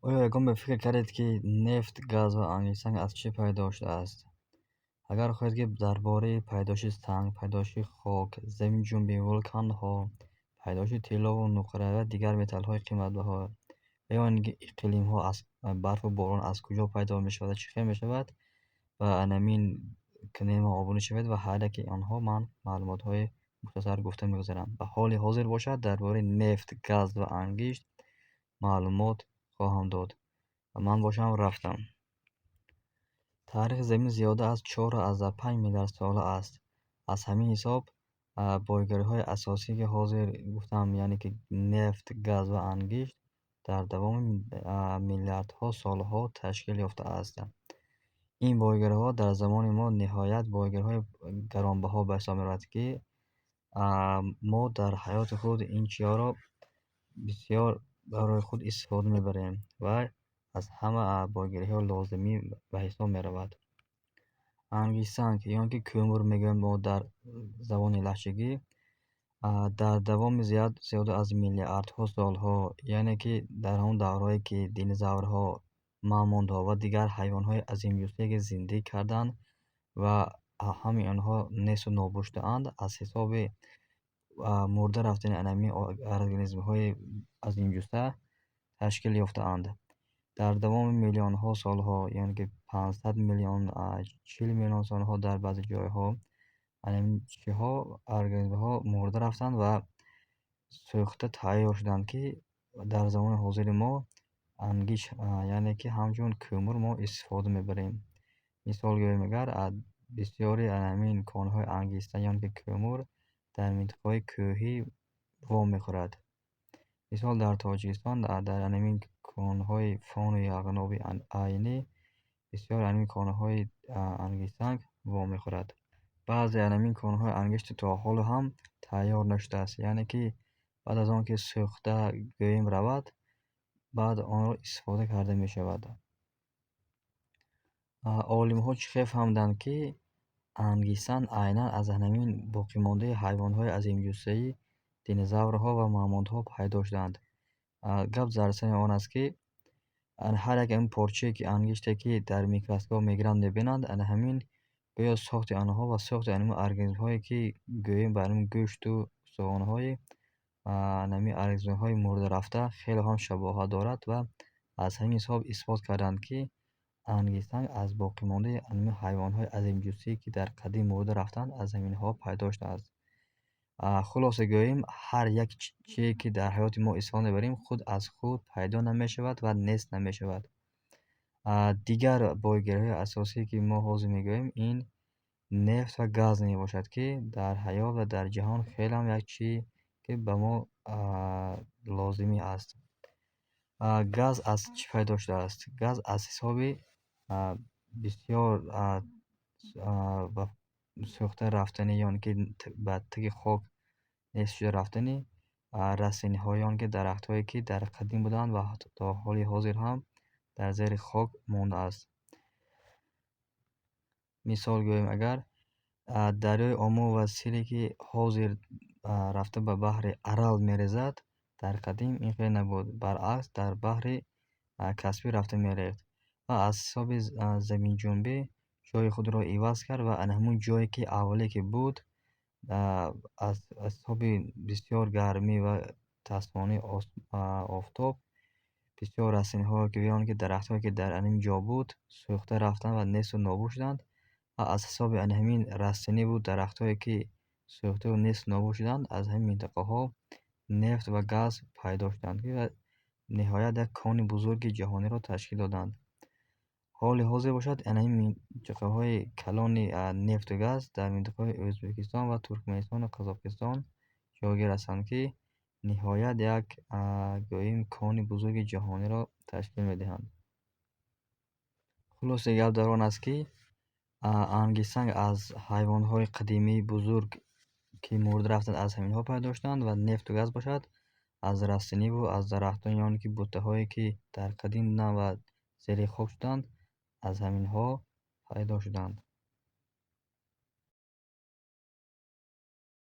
оё ягон ба фикр кардед, ки нефт, газ ва ангизсанг аз чӣ пайдо шудааст? Агар хоҳед ки дар бораи пайдоиши санг, пайдоиши хок, заминҷунбӣ, вулканҳо, пайдоиши тиллову нуқра ва дигар металлҳои қиматбаҳо ё ин ки иқлимҳо аз барфу борон аз куҷо пайдо мешавад ва чӣ хел мешавад ва анамин клима обуни шавед ва ҳайраки онҳо ман маълумотҳои мухтасар гуфта мегузарам. Ба ҳоли ҳозир бошад дар бораи нефт, газ ва ангишт маълумот хоҳам дод. Ва ман бошам рафтам. Таърихи Замин зиёда аз 4,5 миллиард сола аст. Аз ҳамин ҳисоб бойгариҳои асосие ки ҳозир гуфтам, яъне ки нефт, газ ва ангишт дар давоми миллиардҳо солҳо ташкил ёфтааст. Ин бойгариҳо дар замони мо ниҳоят бойгариҳои гаронбаҳо ба ҳисоб меравад, ки мо дар ҳаёти худ ин чизҳоро бисёр барои худ истифода мебарем ва аз ҳама бойгариҳои лозимӣ ба ҳисоб меравад. Ангизсанг ё ин ки кӯмур мегӯем мо дар забони лаҳҷагӣ, дар давоми зиёда аз миллиардҳо солҳо, яъне ки дар ҳамон даврҳое ки динозаврҳо, мамонтҳо ва дигар ҳайвонҳои азимҷуссие ки зиндагӣ карданд ва ҳамаи онҳо несту нобуд шудаанд, аз ҳисоби мурда рафтани анами организмҳои азимҷусса ташкил ёфтаанд. Дар давоми миллионҳо солҳо, яъне ки 500 миллион, 40 миллион солҳо дар баъзе ҷойҳо анамин чизҳо, организмҳо мурда рафтанд ва сӯхта тайёр шуданд, ки дар замони ҳозири мо ангишт, яъне ки ҳамчун кӯмур мо истифода мебарем. Мисол гӯем, агар бисёри анамин конҳои ангиста, ё ин ки кӯмур дар минтақаҳои кӯҳӣ вом мехӯрад. Мисол дар Тоҷикистон дар анамин конҳои фону яғноби айнӣ бисёр анамин конҳои ангистсанг вом мехӯрад. Баъзе анамин конҳои ангишт то ҳоло ҳам тайёр нашудааст, яъне ки баъд аз он ки сӯхта гӯем равад, баъд онро истифода карда мешавад. Олимҳо чӣ хел фаҳмиданд, ки ангистсанг айнан аз анамин боқимондаи ҳайвонҳои азимҷуссаи динозаврҳо ва мамонтҳо пайдо шудаанд. Гап зарсани он аст, ки ҳар як ин порчае ки ангиште ки дар микроскоп мегиранд мебинанд, ҳамин гӯё сохти онҳо ва сохти анамин организмҳое ки гӯем ба анамин гӯшту устухонҳои анамин организмҳои мурдарафта хеле ҳам шабоҳат дорад ва аз ҳамин ҳисоб исбот карданд, ки ангистсанг аз боқимондаи анамин ҳайвонҳои азимҷуссие ки дар қадим мурда рафтанд, аз ҳаминҳо пайдо шудааст. Хулоса гӯем, ҳар як чие ки дар ҳаёти мо истифода мебарем, худ аз худ пайдо намешавад ва нест намешавад. Дигар бойгариҳои асосие ки мо ҳозир мегӯем, ин нефт ва газ мебошад, ки дар ҳаёт ва дар ҷаҳон хелам як чиз ки ба мо лозимӣ аст. Газ аз чӣ пайдо шудааст? Газ аз ҳисоби бисёр ба сӯхта рафтани, ё ин ки ба таги хок нест шуда рафтани расстаниҳо, ё ин ки дарахтҳое ки дар қадим буданд ва то ҳоли ҳозир ҳам дар зери хок мондааст. Мисол гӯем, агар дарёи Ому ва Сире ки ҳозир рафта ба баҳри Арал мерезад, дар қадим ин хел набуд. Баръакс, дар баҳри Каспий рафта мерехт ва аз ҳисоби заминҷунбӣ ҷойи худро иваз кард ва ана ҳамун ҷое ки аввале ки буд, аз ҳисоби бисёр гармӣ ва тафсони офтоб, бисёр расстаниҳое ки ё ин ки дарахтҳое ки дар анамин ҷо буд, сӯхта рафтанд ва несту нобуд шуданд ва аз ҳисоби ана ҳамин расстаниву дарахтҳое ки сӯхтаву несту нобуд шуданд, аз ҳамин минтақаҳо нефт ва газ пайдо шуданд, ки ниҳоят як кони бузурги ҷаҳониро ташкил доданд. Ҳоли ҳозир бошад, ин минтақаҳои калони нефту газ дар минтақаҳои Ӯзбекистон ва Туркменистону Қозоқистон ҷойгир ҳастанд, ки ниҳоят як гӯем кони бузурги ҷаҳониро ташкил медиҳанд. Хулоса гап дар он аст, ки ангистсанг аз ҳайвонҳои қадимии бузург ки мурда рафтанд, аз ҳаминҳо пайдо шуданд ва нефту газ бошад аз растаниву аз дарахтон, ё ин ки буттаҳое ки дар қадим буданд ва зери хок шуданд, аз ҳаминҳо пайдо шуданд.